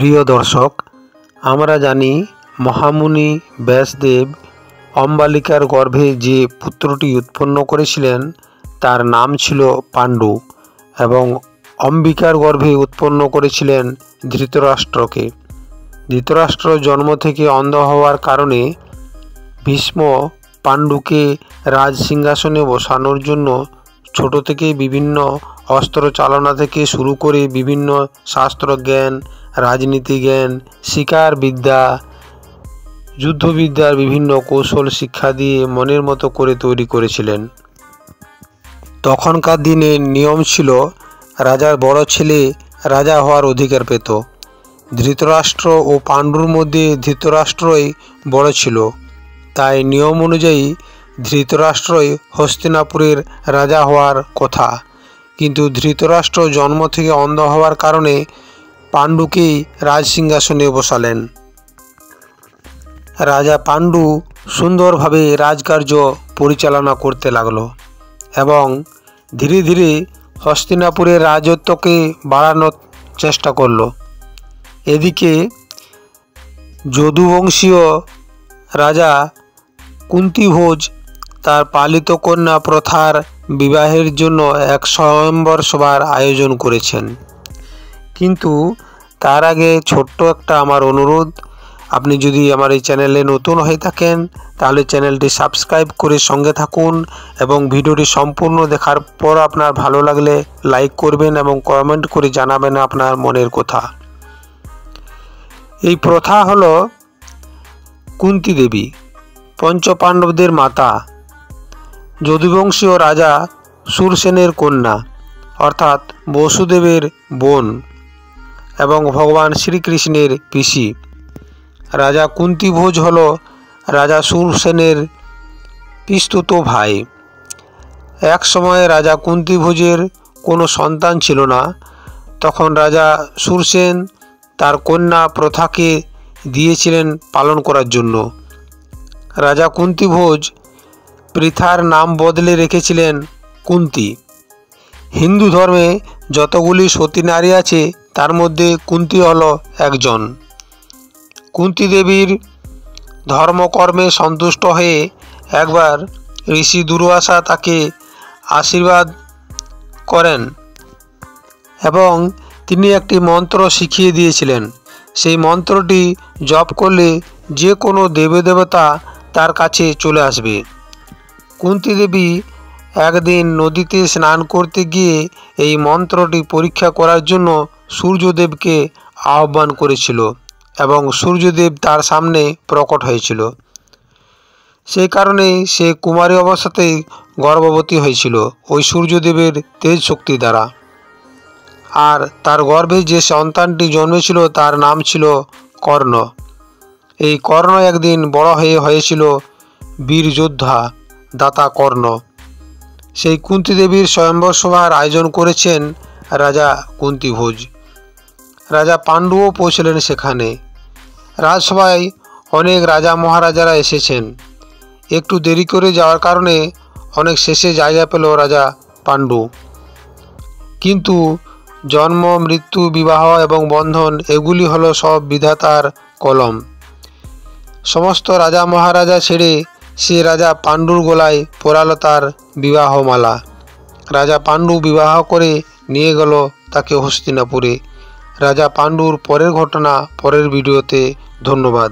প্রিয় দর্শক, আমরা জানি মহামুনি ব্যাসদেব অম্বালিকার গর্ভে যে পুত্রটি উৎপন্ন করেছিলেন তার নাম ছিল পাণ্ডু এবং অম্বিকার গর্ভে উৎপন্ন করেছিলেন ধৃতরাষ্ট্রকে। ধৃতরাষ্ট্র জন্ম থেকে অন্ধ হওয়ার কারণে ভীষ্ম পাণ্ডুকে রাজ সিংহাসনে বসানোর জন্য ছোট থেকেই বিভিন্ন অস্ত্র চালনা থেকে শুরু করে বিভিন্ন শাস্ত্র জ্ঞান, রাজনীতি জ্ঞান, শিকার বিদ্যা, যুদ্ধবিদ্যার বিভিন্ন কৌশল শিক্ষা দিয়ে মনের মতো করে তৈরি করেছিলেন। তখনকার দিনে নিয়ম ছিল রাজার বড় ছেলে রাজা হওয়ার অধিকার পেত। ধৃতরাষ্ট্র ও পাণ্ডুর মধ্যে ধৃতরাষ্ট্রই বড় ছিল, তাই নিয়ম অনুযায়ী ধৃতরাষ্ট্রই হস্তিনাপুরের রাজা হওয়ার কথা। কিন্তু ধৃতরাষ্ট্র জন্ম থেকে অন্ধ হওয়ার কারণে পাণ্ডুকেই রাজ সিংহাসনে বসালেন। রাজা পাণ্ডু সুন্দরভাবে রাজকার্য পরিচালনা করতে লাগলো এবং ধীরে ধীরে হস্তিনাপুরের রাজত্বকে বাড়ানোর চেষ্টা করল। এদিকে যদুবংশীয় রাজা কুন্তিভোজ তার পালিত কন্যা প্রথার বিবাহের জন্য এক স্বয়ম্বর সভার আয়োজন করেছেন। কিন্তু তার আগে ছোট্ট একটা আমার অনুরোধ, আপনি যদি আমার এই চ্যানেলে নতুন হয়ে থাকেন তাহলে চ্যানেলটি সাবস্ক্রাইব করে সঙ্গে থাকুন এবং ভিডিওটি সম্পূর্ণ দেখার পর আপনার ভালো লাগলে লাইক করবেন এবং কমেন্ট করে জানাবেন আপনার মনের কথা। এই প্রথা হলো কুন্তী দেবী, পঞ্চপাণ্ডবদের মাতা, যদুবংশীয় রাজা শূরসেনের কন্যা অর্থাৎ বসুদেবের বোন এবং ভগবান শ্রীকৃষ্ণের পিসি। রাজা কুন্তিভোজ হল রাজা শূরসেনের পিস্তুত ভাই। এক সময় রাজা কুন্তিভোজের কোনো সন্তান ছিল না। তখন রাজা শূরসেন তার কন্যা প্রথাকে দিয়েছিলেন পালন করার জন্য। রাজা কুন্তিভোজ পৃথার নাম বদলে রেখেছিলেন কুন্তী। হিন্দু ধর্মে যতগুলি সতী নারী আছে তার মধ্যে কুন্তী হল একজন। কুন্তী দেবীর ধর্মকর্মে সন্তুষ্ট হয়ে একবার ঋষি দুর্বাসা তাকে আশীর্বাদ করেন এবং তিনি একটি মন্ত্র শিখিয়ে দিয়েছিলেন। সেই মন্ত্রটি জপ করলে যে কোনো দেবদেবতা তার কাছে চলে আসবে। কুন্তী দেবী একদিন নদীতে স্নান করতে গিয়ে এই মন্ত্রটি পরীক্ষা করার জন্য সূর্যদেবকে আহ্বান করেছিল এবং সূর্যদেব তার সামনে প্রকট হয়েছিল। সেই কারণে সে কুমারী অবস্থাতেই গর্ভবতী হয়েছিল ওই সূর্যদেবের তেজ শক্তি দ্বারা। আর তার গর্ভে যে সন্তানটি জন্মেছিল তার নাম ছিল কর্ণ। এই কর্ণ একদিন বড় হয়েছিল বীর যোদ্ধা দাতা কর্ণ। সেই কুন্তী দেবীর স্বয়ম্বর সভার আয়োজন করেছেন রাজা কুন্তিভোজ। রাজা পাণ্ডুও পৌঁছলেন সেখানে। রাজসভায় অনেক রাজা মহারাজারা এসেছেন। একটু দেরি করে যাওয়ার কারণে অনেক শেষে জায়গা পেল রাজা পাণ্ডু। কিন্তু জন্ম, মৃত্যু, বিবাহ এবং বন্ধন এগুলি হলো সব বিধাতার কলম। সমস্ত রাজা মহারাজা ছেড়ে সে রাজা পাণ্ডুর গলায় পরালো তার বিবাহমালা। রাজা পাণ্ডু বিবাহ করে নিয়ে গেল তাকে হস্তিনাপুরে। রাজা পাণ্ডুর পরের ঘটনা পরের ভিডিওতে। ধন্যবাদ।